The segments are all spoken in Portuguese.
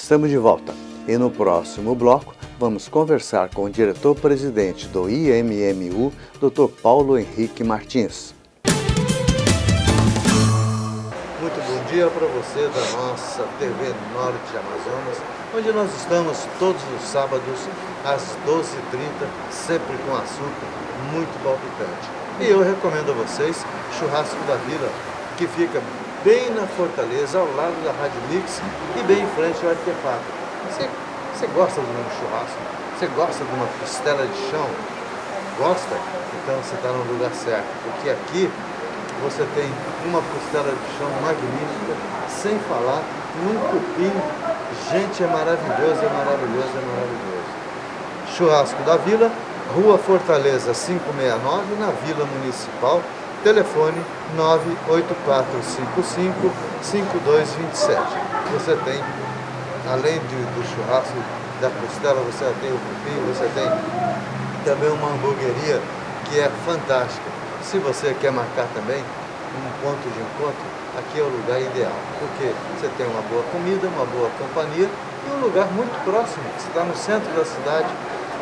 Estamos de volta e no próximo bloco vamos conversar com o diretor-presidente do IMMU, Dr. Paulo Henrique Martins. Muito bom dia para você da nossa TV Norte Amazonas, onde nós estamos todos os sábados às 12h30, sempre com assunto muito palpitante. E eu recomendo a vocês Churrasco da Vila, que fica bem na Fortaleza, ao lado da Rádio Mix e bem em frente ao Artefato. Você gosta de um churrasco? Você gosta de uma costela de chão? Gosta? Então você está no lugar certo, porque aqui você tem uma costela de chão magnífica, sem falar num cupim. Gente, é maravilhoso, é maravilhoso, é maravilhoso. Churrasco da Vila, Rua Fortaleza 569, na Vila Municipal. Telefone 98455-5227. Você tem, além do churrasco da costela, você tem o cupim, você tem também uma hamburgueria que é fantástica. Se você quer marcar também um ponto de encontro, aqui é o lugar ideal, porque você tem uma boa comida, uma boa companhia e um lugar muito próximo. Você está no centro da cidade,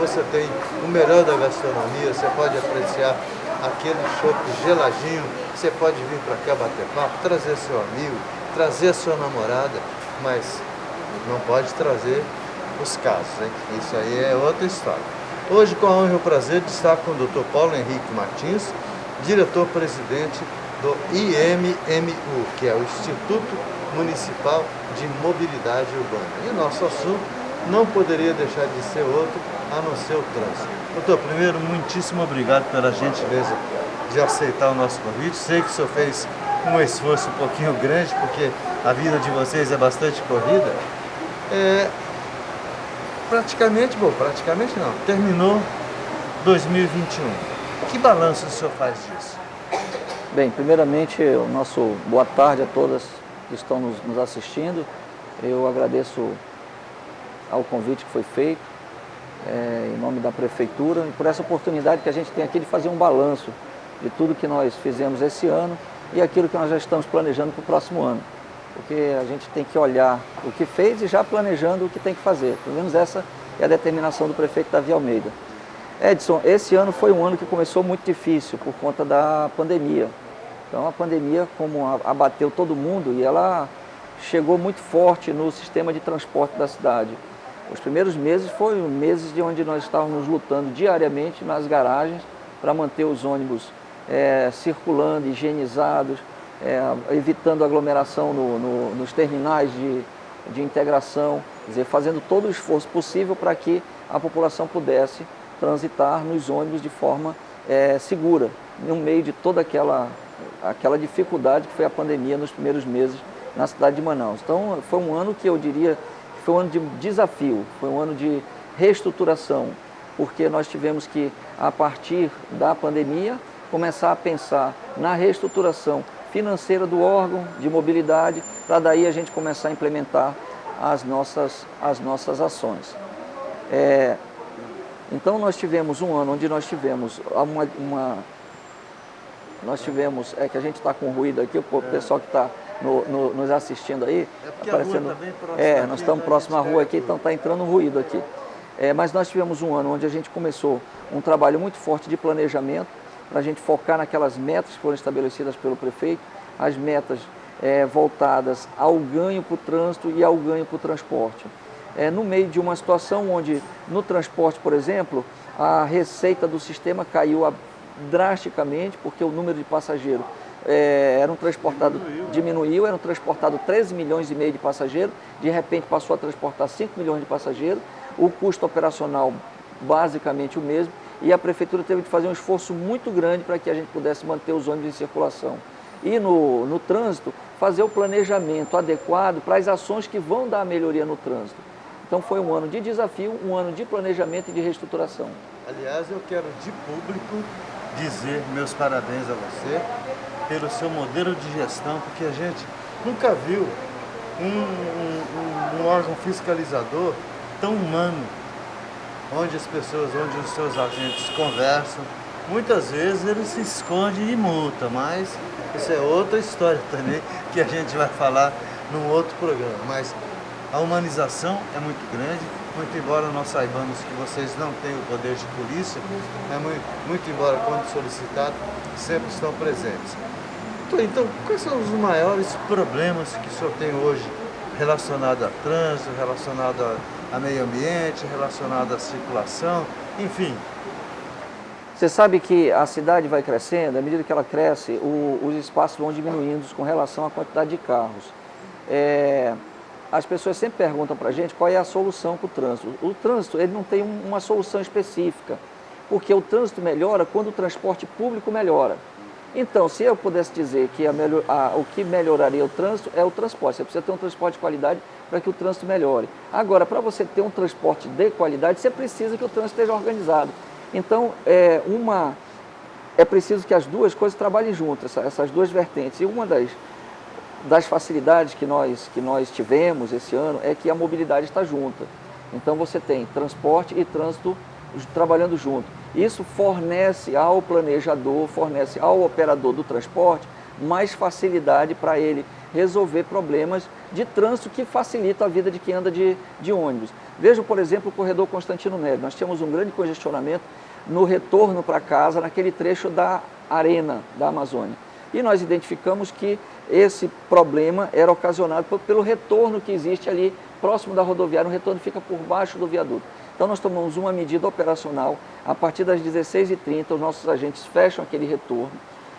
você tem o melhor da gastronomia, você pode apreciar aquele chopp geladinho, você pode vir para cá bater papo, trazer seu amigo, trazer sua namorada, mas não pode trazer os casos, hein? Isso aí é outra história. Hoje, com a honra e o prazer de estar com o Dr. Paulo Henrique Martins, diretor-presidente do IMMU, que é o Instituto Municipal de Mobilidade Urbana. E o nosso assunto não poderia deixar de ser outro, a não ser o trânsito. Doutor, primeiro, muitíssimo obrigado pela gentileza de aceitar o nosso convite. Sei que o senhor fez um esforço um pouquinho grande, porque a vida de vocês é bastante corrida. Praticamente não, terminou 2021. Que balanço o senhor faz disso? Bem, primeiramente, o nosso boa tarde a todas que estão nos assistindo. Eu agradeço ao convite que foi feito, em nome da Prefeitura, e por essa oportunidade que a gente tem aqui de fazer um balanço de tudo que nós fizemos esse ano e aquilo que nós já estamos planejando para o próximo ano. Porque a gente tem que olhar o que fez e já planejando o que tem que fazer. Pelo menos essa é a determinação do prefeito Davi Almeida. Edson, esse ano foi um ano que começou muito difícil por conta da pandemia. Então a pandemia, como abateu todo mundo, e ela chegou muito forte no sistema de transporte da cidade. Os primeiros meses foram meses de onde nós estávamos lutando diariamente nas garagens para manter os ônibus circulando, higienizados, evitando aglomeração nos terminais de integração, quer dizer, fazendo todo o esforço possível para que a população pudesse transitar nos ônibus de forma segura, no meio de toda aquela dificuldade que foi a pandemia nos primeiros meses na cidade de Manaus. Então foi um ano que eu diria que foi um ano de desafio, foi um ano de reestruturação, porque nós tivemos que, a partir da pandemia, começar a pensar na reestruturação financeira do órgão de mobilidade, para daí a gente começar a implementar as nossas ações. Então nós tivemos um ano onde nós tivemos que a gente está com ruído aqui, o pessoal que está nos assistindo aí, aparecendo, nós estamos próximo à rua aqui, então está entrando ruído aqui. Mas nós tivemos um ano onde a gente começou um trabalho muito forte de planejamento, para a gente focar naquelas metas que foram estabelecidas pelo prefeito, as metas voltadas ao ganho para o trânsito e ao ganho para o transporte. No meio de uma situação onde, no transporte, por exemplo, a receita do sistema caiu drasticamente, porque o número de passageiros diminuiu, eram transportados 13 milhões e meio de passageiros, de repente passou a transportar 5 milhões de passageiros, o custo operacional basicamente o mesmo, e a Prefeitura teve que fazer um esforço muito grande para que a gente pudesse manter os ônibus em circulação. E no trânsito, fazer o planejamento adequado para as ações que vão dar a melhoria no trânsito. Então foi um ano de desafio, um ano de planejamento e de reestruturação. Aliás, eu quero de público dizer meus parabéns a você pelo seu modelo de gestão, porque a gente nunca viu um órgão fiscalizador tão humano, onde os seus agentes conversam. Muitas vezes ele se esconde e multa, mas isso é outra história também, que a gente vai falar num outro programa. Mas A humanização é muito grande, muito embora nós saibamos que vocês não têm o poder de polícia, muito embora quando solicitado, sempre estão presentes. Então, quais são os maiores problemas que o senhor tem hoje relacionado a trânsito, relacionado a meio ambiente, relacionado à circulação, enfim? Você sabe que a cidade vai crescendo, à medida que ela cresce, os espaços vão diminuindo com relação à quantidade de carros. As pessoas sempre perguntam para a gente qual é a solução para o trânsito. O trânsito ele não tem uma solução específica, porque o trânsito melhora quando o transporte público melhora. Então, se eu pudesse dizer que o que melhoraria o trânsito é o transporte. Você precisa ter um transporte de qualidade para que o trânsito melhore. Agora, para você ter um transporte de qualidade, você precisa que o trânsito esteja organizado. Então, é preciso que as duas coisas trabalhem juntas, essas duas vertentes. E uma das facilidades que nós tivemos esse ano é que a mobilidade está junta. Então, você tem transporte e trânsito trabalhando junto. Isso fornece ao planejador, fornece ao operador do transporte mais facilidade para ele resolver problemas de trânsito que facilita a vida de quem anda de ônibus. Veja, por exemplo, o corredor Constantino Nery. Nós tínhamos um grande congestionamento no retorno para casa, naquele trecho da arena da Amazônia. E nós identificamos que esse problema era ocasionado pelo retorno que existe ali próximo da rodoviária, o retorno fica por baixo do viaduto. Então nós tomamos uma medida operacional, a partir das 16h30 os nossos agentes fecham aquele retorno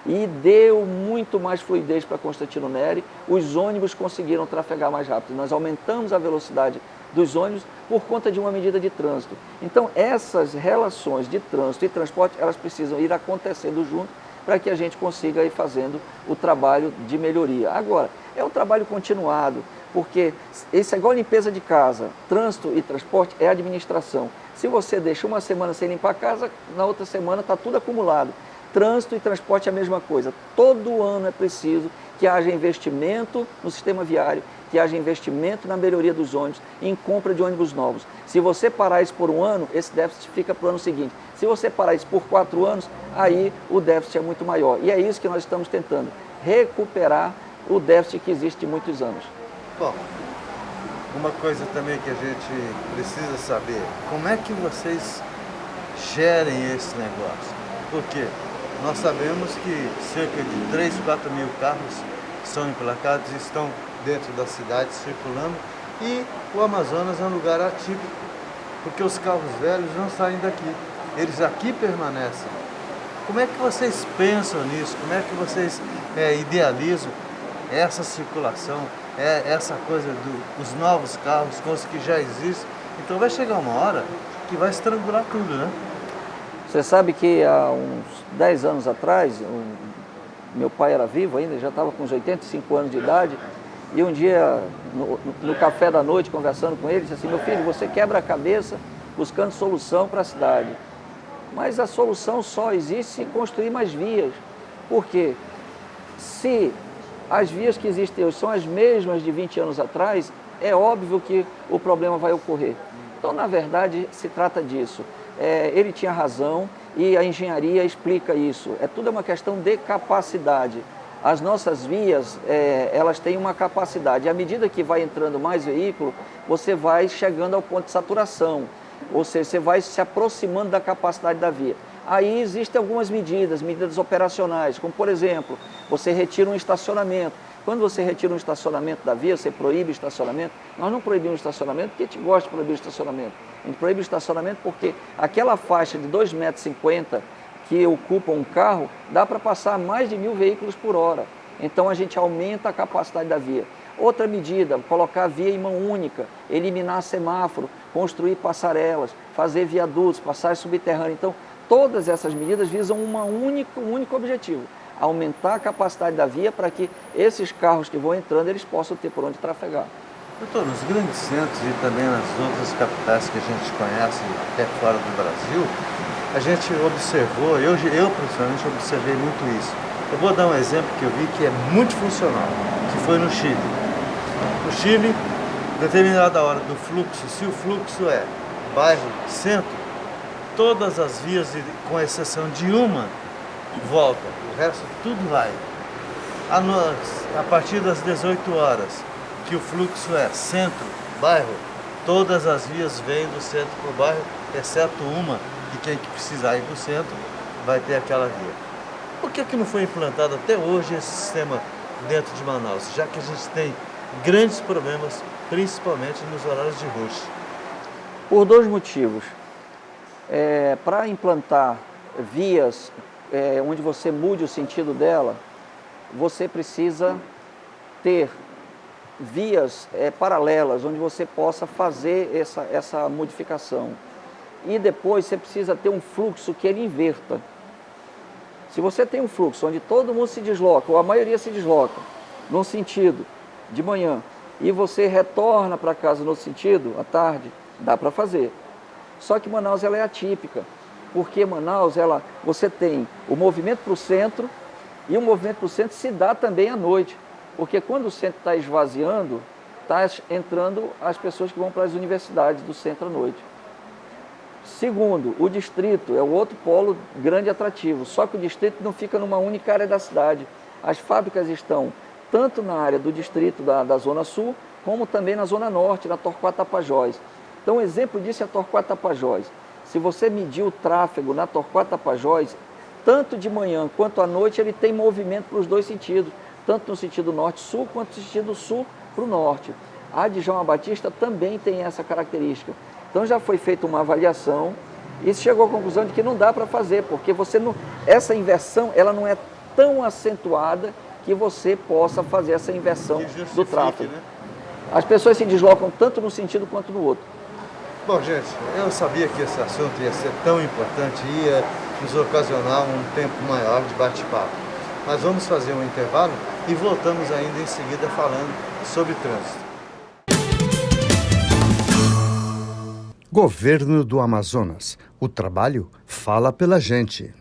e deu muito mais fluidez para Constantino Nery, os ônibus conseguiram trafegar mais rápido, nós aumentamos a velocidade dos ônibus por conta de uma medida de trânsito. Então essas relações de trânsito e transporte, elas precisam ir acontecendo junto para que a gente consiga ir fazendo o trabalho de melhoria. Agora, é um trabalho continuado, porque isso é igual limpeza de casa, trânsito e transporte é administração. Se você deixa uma semana sem limpar a casa, na outra semana está tudo acumulado. Trânsito e transporte é a mesma coisa. Todo ano é preciso que haja investimento no sistema viário, que haja investimento na melhoria dos ônibus, em compra de ônibus novos. Se você parar isso por um ano, esse déficit fica para o ano seguinte. Se você parar isso por 4 anos, aí o déficit é muito maior. E é isso que nós estamos tentando, recuperar o déficit que existe de muitos anos. Bom, uma coisa também que a gente precisa saber, como é que vocês gerem esse negócio? Porque nós sabemos que cerca de 3, 4 mil carros são emplacados e estão dentro da cidade circulando e o Amazonas é um lugar atípico, porque os carros velhos não saem daqui, eles aqui permanecem. Como é que vocês pensam nisso? Como é que vocês idealizam essa circulação, essa coisa dos novos carros com os que já existem? Então vai chegar uma hora que vai estrangular tudo, né? Você sabe que há uns 10 anos atrás, meu pai era vivo ainda, já estava com uns 85 anos de idade, e um dia, no café da noite, conversando com ele, disse assim: meu filho, você quebra a cabeça buscando solução para a cidade, mas a solução só existe se construir mais vias. Por quê? Se as vias que existem hoje são as mesmas de 20 anos atrás, é óbvio que o problema vai ocorrer. Então, na verdade, se trata disso. Ele tinha razão e a engenharia explica isso. Tudo é uma questão de capacidade. As nossas vias, elas têm uma capacidade. À medida que vai entrando mais veículo, você vai chegando ao ponto de saturação. Ou seja, você vai se aproximando da capacidade da via. Aí existem algumas medidas operacionais, como por exemplo, você retira um estacionamento. Quando você retira um estacionamento da via, você proíbe o estacionamento. Nós não proibimos o estacionamento porque a gente gosta de proibir o estacionamento. A gente proíbe o estacionamento porque aquela faixa de 2,50 metros que ocupa um carro, dá para passar mais de 1.000 veículos por hora. Então a gente aumenta a capacidade da via. Outra medida, colocar a via em mão única, eliminar semáforo, construir passarelas, fazer viadutos, passagens subterrâneas. Então, todas essas medidas visam um único objetivo: aumentar a capacidade da via para que esses carros que vão entrando, eles possam ter por onde trafegar. Doutor, nos grandes centros e também nas outras capitais que a gente conhece até fora do Brasil, a gente observou, eu principalmente observei muito isso. Eu vou dar um exemplo que eu vi que é muito funcional, que foi no Chile. No Chile, determinada hora do fluxo, se o fluxo é bairro centro, todas as vias, com exceção de uma, volta, o resto tudo vai. A partir das 18 horas, que o fluxo é centro, bairro, todas as vias vêm do centro para o bairro, exceto uma, que quem precisar ir para o centro vai ter aquela via. Por que não foi implantado até hoje esse sistema dentro de Manaus? Já que a gente tem grandes problemas, principalmente nos horários de rush. Por dois motivos. Para implantar vias onde você mude o sentido dela, você precisa ter vias paralelas, onde você possa fazer essa modificação. E depois você precisa ter um fluxo que ele inverta. Se você tem um fluxo onde todo mundo se desloca, ou a maioria se desloca, num sentido de manhã, e você retorna para casa no sentido, à tarde, dá para fazer. Só que Manaus ela é atípica, porque Manaus você tem o movimento para o centro, e o movimento para o centro se dá também à noite. Porque quando o centro está esvaziando, está entrando as pessoas que vão para as universidades do centro à noite. Segundo, o distrito é o outro polo grande atrativo, só que o distrito não fica numa única área da cidade. As fábricas estão tanto na área do distrito da Zona Sul, como também na Zona Norte, na Torquato Tapajós. Então, um exemplo disso é a Torquato Tapajós. Se você medir o tráfego na Torquato Tapajós, tanto de manhã quanto à noite, ele tem movimento para os dois sentidos, tanto no sentido norte-sul quanto no sentido sul para o norte. A de João Batista também tem essa característica. Então já foi feita uma avaliação e se chegou à conclusão de que não dá para fazer, porque essa inversão ela não é tão acentuada que você possa fazer essa inversão do tráfego. Né? As pessoas se deslocam tanto num sentido quanto no outro. Bom, gente, eu sabia que esse assunto ia ser tão importante, ia nos ocasionar um tempo maior de bate-papo. Mas vamos fazer um intervalo e voltamos ainda em seguida falando sobre trânsito. Governo do Amazonas. O trabalho fala pela gente.